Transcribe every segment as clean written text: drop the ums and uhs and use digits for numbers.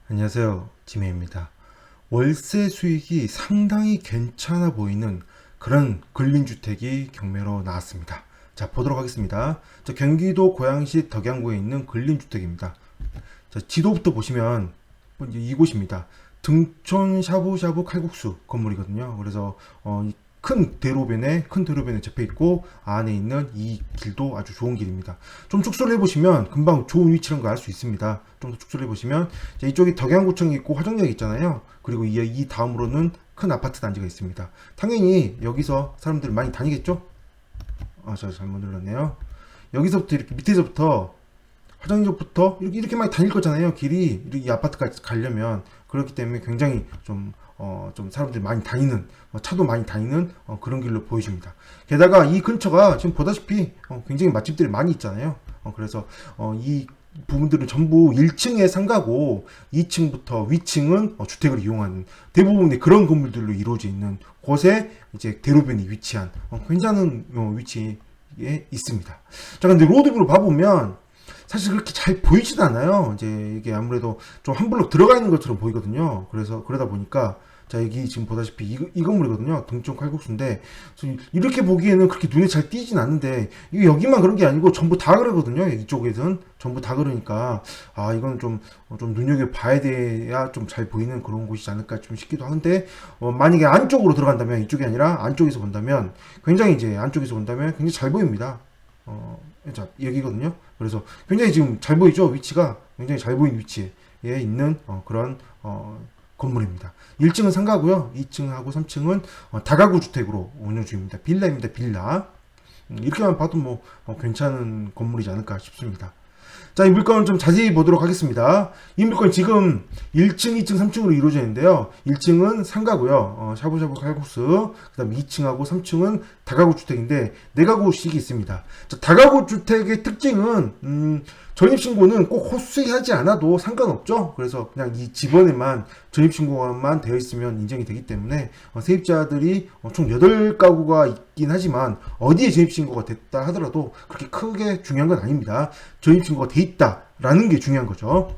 안녕하세요. 지메입니다. 월세 수익이 상당히 괜찮아 보이는 그런 근린주택이 경매로 나왔습니다. 자, 보도록 하겠습니다. 자, 경기도 고양시 덕양구에 있는 근린주택입니다. 자, 지도부터 보시면 이제 이곳입니다. 등촌 샤브샤브 칼국수 건물이거든요. 그래서 큰 대로변에 접해 있고 안에 있는 이 길도 아주 좋은 길입니다. 좀 축소를 해보시면 금방 좋은 위치라는 걸 알 수 있습니다. 좀 더 축소를 해보시면 이쪽이 덕양구청이 있고 화정역이 있잖아요. 그리고 이 다음으로는 큰 아파트 단지가 있습니다. 당연히 여기서 사람들이 많이 다니겠죠? 제가 잘못 눌렀네요. 여기서부터 이렇게 밑에서부터 화장실부터 이렇게 많이 다닐 거잖아요. 길이 이 아파트까지 가려면. 그렇기 때문에 굉장히 좀 사람들이 많이 다니는, 차도 많이 다니는 그런 길로 보여집니다. 게다가 이 근처가 지금 보다시피 굉장히 맛집들이 많이 있잖아요. 그래서 이 부분들은 전부 1층에 상가고 2층부터 위층은 주택을 이용하는 대부분의 그런 건물들로 이루어져 있는 곳에 이제 대로변이 위치한 괜찮은 위치에 있습니다. 자, 근데 로드뷰로 봐보면 사실 그렇게 잘 보이진 않아요. 이제 이게 아무래도 좀 한 블록 들어가 있는 것처럼 보이거든요. 그래서 그러다 보니까 자, 여기 지금 보다시피 이 건물이거든요. 등촌 칼국수인데 이렇게 보기에는 그렇게 눈에 잘 띄진 않는데 이게 여기만 그런 게 아니고 전부 다 그러거든요. 이쪽에는 전부 다 그러니까 이건 좀 눈여겨 봐야 돼야 좀 잘 보이는 그런 곳이지 않을까 좀 싶기도 하는데 만약에 안쪽으로 들어간다면 이쪽이 아니라 안쪽에서 본다면 굉장히 이제 안쪽에서 본다면 굉장히 잘 보입니다. 자, 여기거든요. 그래서 굉장히 지금 잘 보이죠? 위치가 굉장히 잘 보이는 위치에 있는 그런 건물입니다. 1층은 상가고요. 2층하고 3층은 다가구 주택으로 운영 중입니다. 빌라입니다. 빌라. 이렇게만 봐도 괜찮은 건물이지 않을까 싶습니다. 자, 이 물건 좀 자세히 보도록 하겠습니다. 이 물건 지금 1층, 2층, 3층으로 이루어져 있는데요. 1층은 상가고요. 샤브샤브 칼국수. 그 다음 2층하고 3층은 다가구 주택인데 4가구씩이 있습니다. 자, 다가구 주택의 특징은 전입신고는 꼭 호수하지 않아도 상관없죠. 그래서 그냥 이 집원에만 전입신고만 되어 있으면 인정이 되기 때문에 세입자들이 총 8가구가 있긴 하지만 어디에 전입신고가 됐다 하더라도 그렇게 크게 중요한 건 아닙니다. 전입신고가 돼 있다라는 게 중요한 거죠.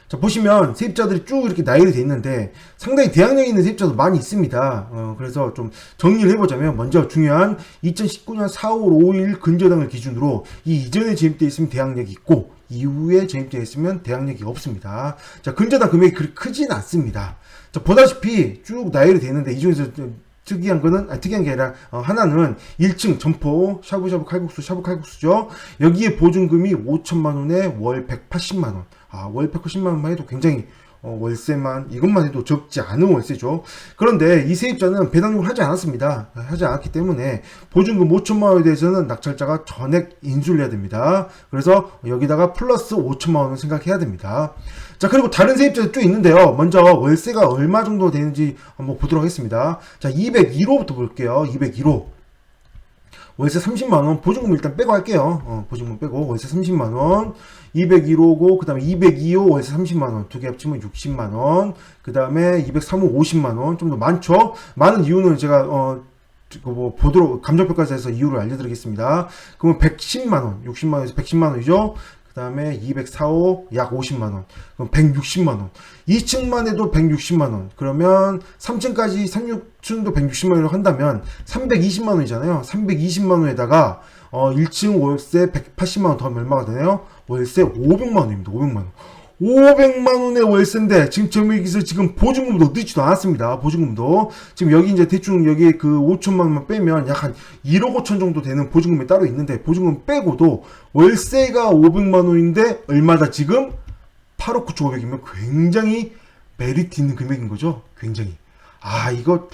자, 보시면 세입자들이 쭉 이렇게 나열이 돼 있는데 상당히 대학력이 있는 세입자도 많이 있습니다. 그래서 좀 정리를 해보자면 먼저 중요한 2019년 4월 5일 근저당을 기준으로 이 이전에 재입되어 있으면 대학력이 있고 이후에 재입되어 있으면 대학력이 없습니다. 자, 근저당 금액이 그렇게 크진 않습니다. 자, 보다시피 쭉 나열이 되어 있는데 이 중에서 특이한 게 아니라, 하나는 1층 점포, 샤브샤브 칼국수, 샤브 칼국수죠. 여기에 보증금이 5천만원에 월 180만원. 월 180만원만 해도 굉장히, 월세만, 이것만 해도 적지 않은 월세죠. 그런데 이 세입자는 배당금을 하지 않았습니다. 하지 않았기 때문에 보증금 5천만원에 대해서는 낙찰자가 전액 인수를 해야 됩니다. 그래서 여기다가 플러스 5천만원을 생각해야 됩니다. 자, 그리고 다른 세입자도 쭉 있는데요. 먼저 월세가 얼마 정도 되는지 한번 보도록 하겠습니다. 자, 201호부터 볼게요. 201호. 월세 30만원, 보증금 일단 빼고 할게요. 보증금 빼고, 월세 30만원, 201호고, 그 다음에 202호 월세 30만원, 두 개 합치면 60만원, 그 다음에 203호 50만원, 좀 더 많죠? 많은 이유는 제가, 감정평가사에서 이유를 알려드리겠습니다. 그러면 110만원, 60만원에서 110만원이죠? 그 다음에 204호 약 50만원. 그럼 160만원. 2층만 해도 160만원. 그러면 3층까지 36층도 160만원으로 한다면 320만원이잖아요. 320만원에다가 1층 월세 180만원 더하면 얼마가 되나요? 월세 500만원입니다. 500만원. 500만원의 월세인데 지금 여기서 지금 보증금도 넣지도 않았습니다. 보증금도 지금 여기 이제 대충 여기 그 5천만원만 빼면 약 한 1억 5천 정도 되는 보증금이 따로 있는데 보증금 빼고도 월세가 500만원인데 얼마다 지금 8억 9천 5백이면 굉장히 메리트 있는 금액인 거죠. 굉장히. 이거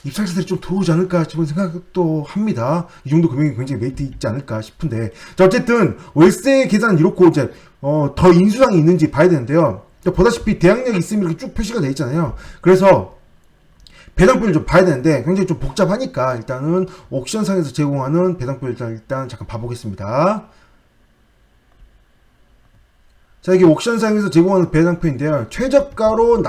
입찰자들이 좀 들어오지 않을까 싶은 생각도 합니다. 이 정도 금액이 굉장히 메리트 있지 않을까 싶은데. 자, 어쨌든 월세 계산은 이렇고 이제 더 인수상이 있는지 봐야 되는데요. 보다시피 대항력이 있으면 이렇게 쭉 표시가 되어 있잖아요. 그래서 배당표를 좀 봐야 되는데 굉장히 좀 복잡하니까 일단은 옥션상에서 제공하는 배당표를 일단 잠깐 봐보겠습니다. 자, 이게 옥션상에서 제공하는 배당표인데요. 최저가로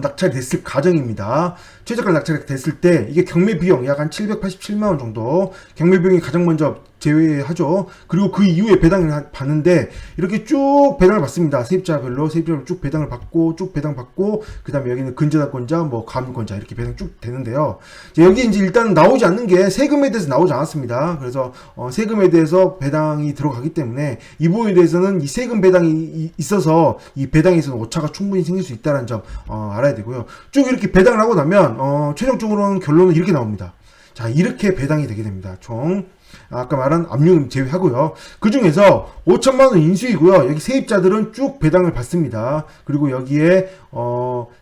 낙찰됐을 가정입니다. 최저가 낙찰이 됐을 때 이게 경매 비용 약 한 787만원 정도. 경매 비용이 가장 먼저 제외하죠. 그리고 그 이후에 배당을 받는데 이렇게 쭉 배당을 받습니다. 세입자별로 쭉 배당을 받고 쭉 배당 받고 그 다음에 여기는 근저당권자 뭐 가압류권자 이렇게 배당 쭉 되는데요. 여기 이제 일단 나오지 않는 게 세금에 대해서 나오지 않았습니다. 그래서 세금에 대해서 배당이 들어가기 때문에 이 부분에 대해서는 이 세금 배당이 있어서 이 배당에서는 오차가 충분히 생길 수 있다는 점 알아야 되고요. 쭉 이렇게 배당을 하고 나면 최종적으로는 결론은 이렇게 나옵니다. 자, 이렇게 배당이 되게 됩니다. 총 아까 말한 압류금 제외하고요. 그 중에서 5천만원 인수이고요. 여기 세입자들은 쭉 배당을 받습니다. 그리고 여기에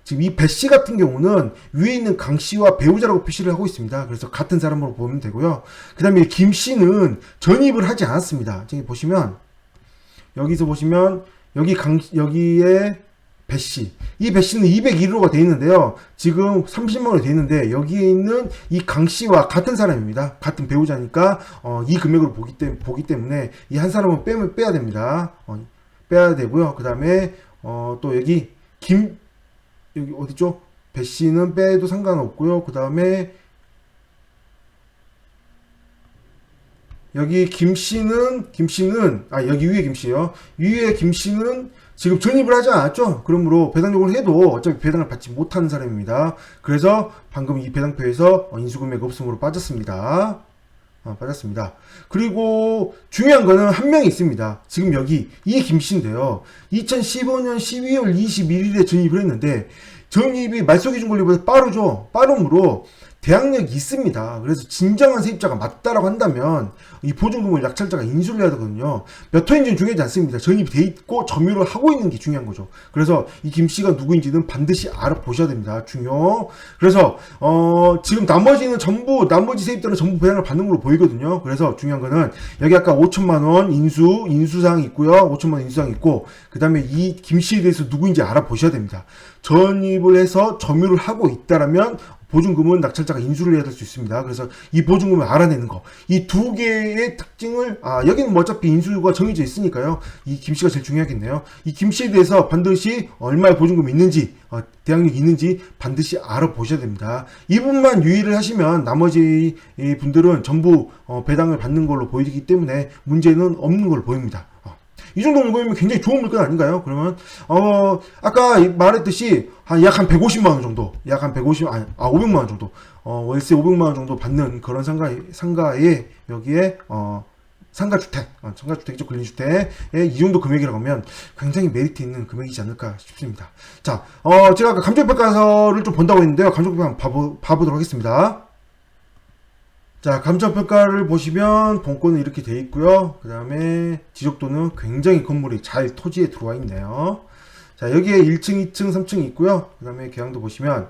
지금 이 배씨 같은 경우는 위에 있는 강씨와 배우자라고 표시를 하고 있습니다. 그래서 같은 사람으로 보면 되고요. 그 다음에 김씨는 전입을 하지 않았습니다. 여기 보시면 여기서 보시면 여기에 배씨, 이 배씨는 201호가 되어 있는데요. 지금 30만원이 되어 있는데 여기에 있는 이 강씨와 같은 사람입니다. 같은 배우자니까 이 금액으로 보기 때문에 이 한 사람은 빼야 됩니다. 빼야 되고요. 그 다음에 또 여기 여기 어디죠? 배씨는 빼도 상관없고요. 그 다음에 여기 김씨는 여기 위에 김씨요. 위에 김씨는 지금 전입을 하지 않았죠. 그러므로 배당 요구를 해도 어차피 배당을 받지 못하는 사람입니다. 그래서 방금 이 배당표에서 인수금액 없음으로 빠졌습니다. 빠졌습니다. 그리고 중요한 거는 한 명이 있습니다. 지금 여기 이 김씨인데요. 2015년 12월 21일에 전입을 했는데 전입이 말소기준 권리보다 빠르죠. 빠름으로 대항력이 있습니다. 그래서 진정한 세입자가 맞다라고 한다면 이 보증금을 낙찰자가 인수를 해야 되거든요. 몇 호인지는 중요하지 않습니다. 전입이 돼 있고 점유를 하고 있는 게 중요한 거죠. 그래서 이 김씨가 누구인지는 반드시 알아보셔야 됩니다. 중요. 그래서 지금 나머지 세입자는 전부 배당을 받는 걸로 보이거든요. 그래서 중요한 거는 여기 아까 5천만원 인수사항이 있고요. 5천만원 인수사항이 있고 그 다음에 이 김씨에 대해서 누구인지 알아보셔야 됩니다. 전입을 해서 점유를 하고 있다라면 보증금은 낙찰자가 인수를 해야 될 수 있습니다. 그래서 이 보증금을 알아내는 거, 이 두 개의 특징을 여기는 뭐 어차피 인수가 정해져 있으니까요. 이 김씨가 제일 중요하겠네요. 이 김씨에 대해서 반드시 얼마의 보증금이 있는지 대항력이 있는지 반드시 알아보셔야 됩니다. 이 부분만 유의를 하시면 나머지 분들은 전부 배당을 받는 걸로 보이기 때문에 문제는 없는 걸로 보입니다. 이 정도 물건이면 굉장히 좋은 물건 아닌가요? 그러면 아까 말했듯이 약 한 150만원 정도, 500만원 정도, 월세 500만원 정도 받는 그런 상가에 여기에 상가주택이죠. 근린주택에 이 정도 금액이라고 하면 굉장히 메리트 있는 금액이지 않을까 싶습니다. 자, 제가 아까 감정평가서를 좀 본다고 했는데요. 감정평가 한번 봐보도록 하겠습니다. 자, 감정평가를 보시면 본권은 이렇게 돼 있고요. 그 다음에 지적도는 굉장히 건물이 잘 토지에 들어와 있네요. 자, 여기에 1층, 2층, 3층이 있고요. 그 다음에 계양도 보시면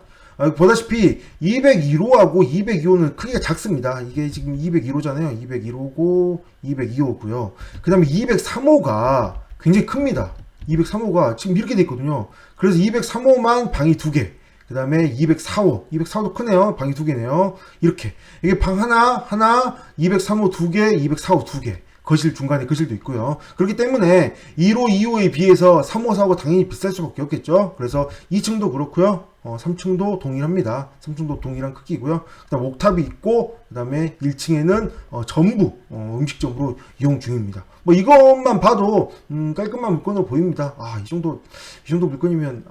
보다시피 201호하고 202호는 크기가 작습니다. 이게 지금 201호잖아요. 201호고 202호고요. 그 다음에 203호가 굉장히 큽니다. 203호가 지금 이렇게 돼 있거든요. 그래서 203호만 방이 2개. 그 다음에 204호 크네요. 방이 2개네요. 이렇게. 이게 방 하나, 203호 2개, 204호 2개. 거실 중간에 거실도 있고요. 그렇기 때문에 1호, 2호에 비해서 3호, 4호가 당연히 비쌀 수밖에 없겠죠. 그래서 2층도 그렇고요. 3층도 동일합니다. 3층도 동일한 크기고요. 그 다음 옥탑이 있고, 그 다음에 1층에는 전부 음식점으로 이용 중입니다. 뭐 이것만 봐도 깔끔한 물건으로 보입니다. 이 정도 물건이면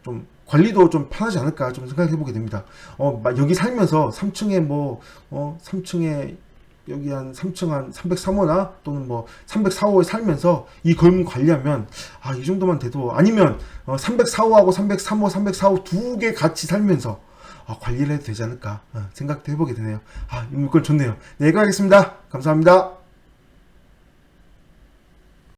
좀 관리도 좀 편하지 않을까 좀 생각해보게 됩니다. 여기 살면서 3층에 3층에 여기 한 3층 한 303호나 또는 뭐 304호에 살면서 이 건물 관리하면 이 정도만 돼도, 아니면 304호하고 303호, 304호 두 개 같이 살면서 관리를 해도 되지 않을까 생각도 해보게 되네요. 이 물건 좋네요. 네, 여기까지 하겠습니다. 감사합니다.